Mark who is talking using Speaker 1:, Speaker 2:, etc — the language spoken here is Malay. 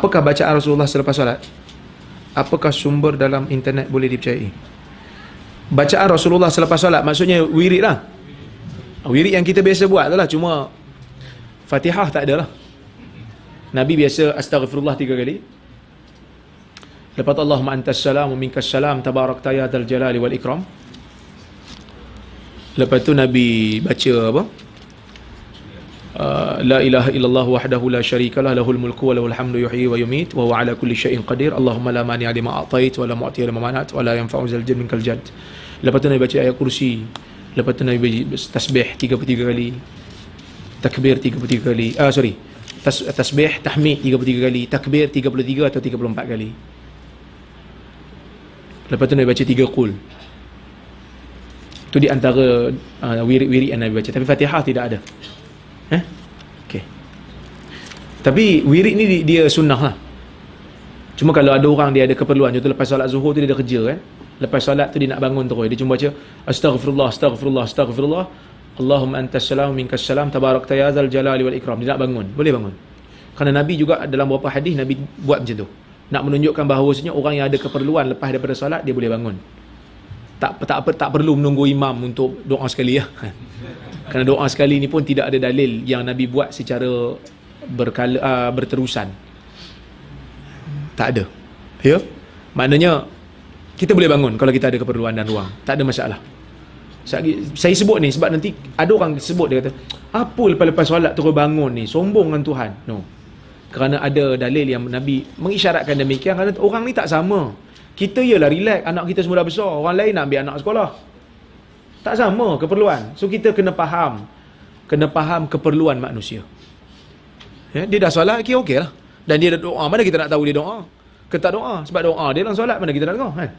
Speaker 1: Apakah bacaan Rasulullah selepas solat? Apakah sumber dalam internet boleh dipercayai? Bacaan Rasulullah selepas solat maksudnya wirid lah. Wirid yang kita biasa buat tu lah. Cuma Fatihah tak ada lah. Nabi biasa astaghfirullah 3 kali. Lepas tu Allahumma antas salam wa minkas salam tabarakta ya dzal jalali wal ikram. Lepas tu Nabi baca apa? La ilaha illallah wahdahu la syarikalah lahul mulku wa lahul hamdu yuhyi wa yumit wa huwa ala kulli syai'in qadir. Allahumma la mani'a lima a'tait wa la mu'tiya lima mana'at wa la yanfa'u dzal jadd minkal jadd. Lepas tu Nabi baca ayat kursi. Lepas tu Nabi tasbih 33 kali. Takbir 33 kali. Tasbih, tahmid 33 kali. Takbir 33 atau 34 kali. Lepas tu Nabi baca 3 qul. Tu di antara wirid-wirid yang Nabi baca. Tapi Fatihah tidak ada. Okay. Tapi wirid ni dia sunnah lah. Cuma kalau ada orang dia ada keperluan, contoh lepas solat zuhur tu dia ada kerja kan. Lepas solat tu dia nak bangun terus. Dia cuma baca astaghfirullah, astaghfirullah, astaghfirullah. Allahumma antas salam minkas salam tabarakta ya dzal jalali wal ikram. Dia nak bangun, boleh bangun. Kerana Nabi juga dalam beberapa hadis Nabi buat macam tu. Nak menunjukkan bahawasanya orang yang ada keperluan lepas daripada solat dia boleh bangun. Tak perlu menunggu imam untuk doa sekali ya. Kerana doa sekali ni pun tidak ada dalil yang Nabi buat secara berterusan. Tak ada. Ya? Maknanya kita boleh bangun kalau kita ada keperluan dan ruang. Tak ada masalah. Saya sebut ni sebab nanti ada orang sebut dia kata, apa lepas-lepas solat terus bangun ni? Sombong dengan Tuhan. No. Kerana ada dalil yang Nabi mengisyaratkan demikian kerana orang ni tak sama. Kita ialah relax, anak kita semua dah besar. Orang lain nak ambil anak sekolah. Tak sama keperluan. So kita kena faham keperluan manusia. Ya, dia dah solat, okey lah. Dan dia dah doa, mana kita nak tahu dia doa? Kita tak doa. Sebab doa dia dalam solat, mana kita nak dengar kan?